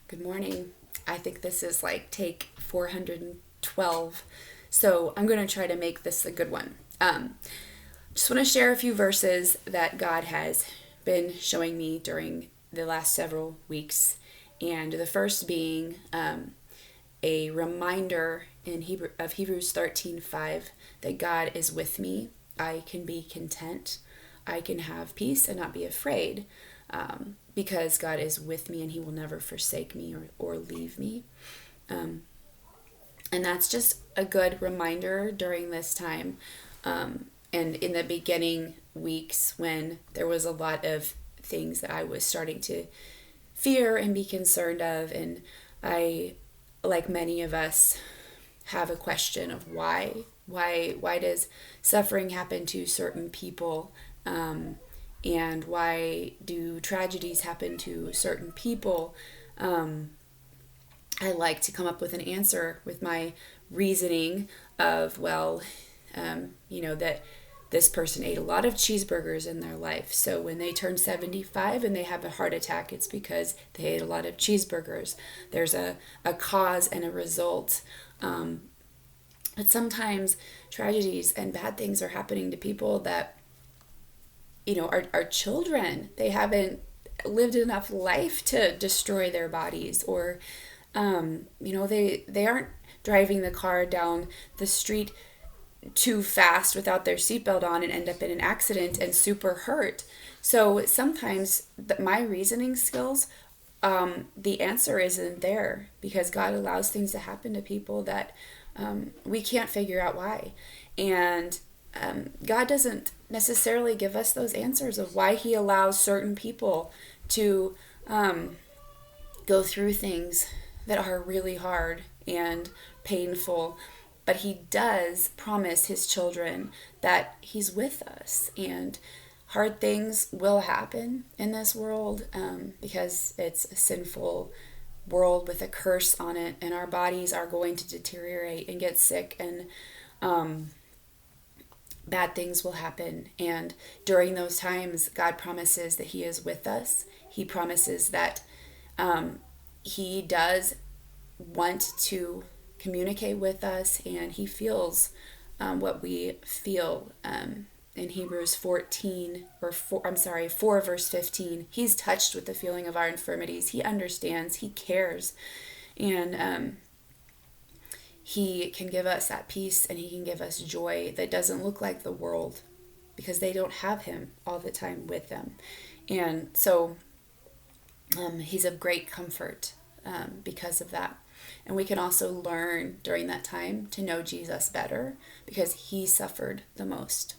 Good morning. I think this is like take 412. So I'm going to try to make this a good one. Just want to share a few verses that God has been showing me during the last several weeks. And the first being a reminder of Hebrews 13:5 that God is with me. I can be content. I can have peace and not be afraid. Because God is with me and he will never forsake me or leave me. And that's just a good reminder during this time. And in the beginning weeks when there was a lot of things that I was starting to fear and be concerned of. And I, like many of us, have a question of why. Why does suffering happen to certain people? And why do tragedies happen to certain people? I like to come up with an answer with my reasoning of, that this person ate a lot of cheeseburgers in their life. So when they turn 75 and they have a heart attack, it's because they ate a lot of cheeseburgers. There's a cause and a result. But sometimes tragedies and bad things are happening to people that our children, they haven't lived enough life to destroy their bodies, or they aren't driving the car down the street too fast without their seatbelt on and end up in an accident and super hurt. So sometimes my reasoning skills, the answer isn't there because God allows things to happen to people that we can't figure out why. And God doesn't necessarily give us those answers of why he allows certain people to go through things that are really hard and painful. But he does promise his children that he's with us. And hard things will happen in this world because it's a sinful world with a curse on it. And our bodies are going to deteriorate and get sick, and bad things will happen. And during those times, God promises that he is with us. He promises that he does want to communicate with us, and he feels what we feel. In Hebrews 4 verse 15, he's touched with the feeling of our infirmities. He understands, he cares, and he can give us that peace, and he can give us joy that doesn't look like the world because they don't have him all the time with them. And so he's of great comfort because of that. And we can also learn during that time to know Jesus better because he suffered the most.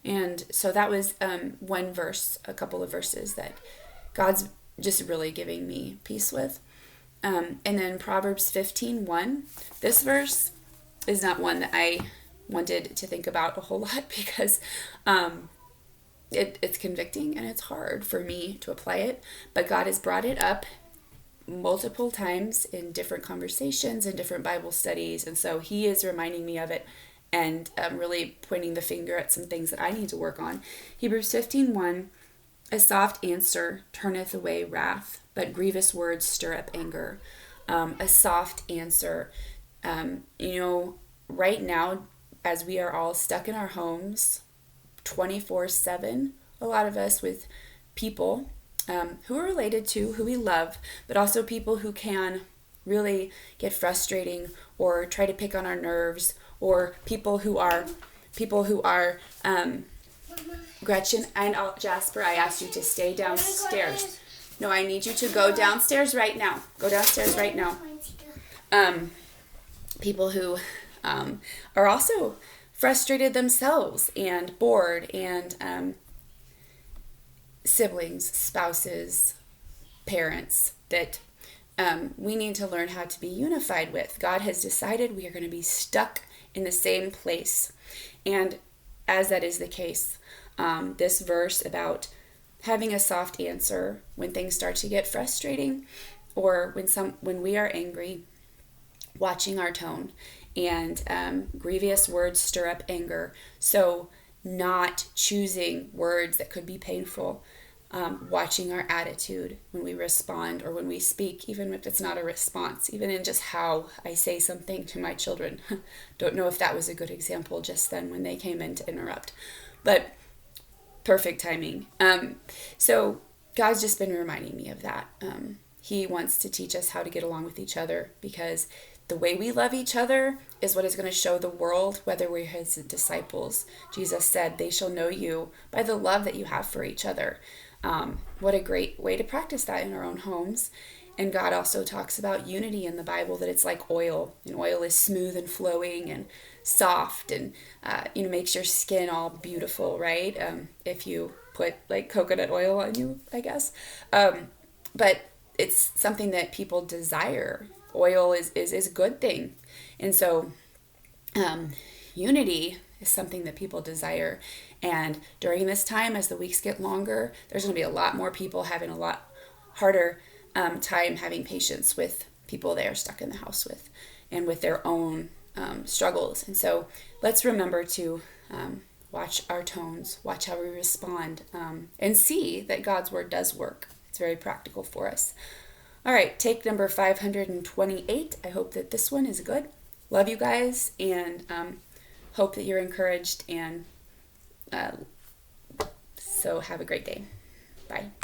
And so that was one verse, a couple of verses that God's just really giving me peace with. And then Proverbs 15:1. This verse is not one that I wanted to think about a whole lot because it's convicting and it's hard for me to apply it. But God has brought it up multiple times in different conversations and different Bible studies. And so he is reminding me of it and really pointing the finger at some things that I need to work on. Hebrews 15:1. A soft answer turneth away wrath, but grievous words stir up anger. A soft answer. Right now, as we are all stuck in our homes 24/7, a lot of us with people who are related to, who we love, but also people who can really get frustrating or try to pick on our nerves, or people who are Gretchen and Jasper, I asked you to stay downstairs. No, I need you to go downstairs right now. Go downstairs right now. People who are also frustrated themselves and bored, and siblings, spouses, parents that we need to learn how to be unified with. God has decided we are going to be stuck in the same place. And as that is the case, this verse about having a soft answer when things start to get frustrating, or when we are angry, watching our tone, and grievous words stir up anger. So not choosing words that could be painful, watching our attitude when we respond or when we speak, even if it's not a response, even in just how I say something to my children. Don't know if that was a good example just then when they came in to interrupt, but perfect timing. So God's just been reminding me of that. He wants to teach us how to get along with each other, because the way we love each other is what is going to show the world whether we're his disciples. Jesus said, they shall know you by the love that you have for each other. What a great way to practice that in our own homes. And God also talks about unity in the Bible, that it's like oil, and oil is smooth and flowing and soft, and makes your skin all beautiful, right? If you put like coconut oil on you, I guess. But it's something that people desire. Oil is a good thing. And so unity is something that people desire. And during this time, as the weeks get longer, there's going to be a lot more people having a lot harder time having patience with people they are stuck in the house with, and with their own struggles. And so let's remember to watch our tones, watch how we respond, and see that God's word does work. It's very practical for us. All right, take number 528. I hope that this one is good. Love you guys, and hope that you're encouraged, and so have a great day. Bye.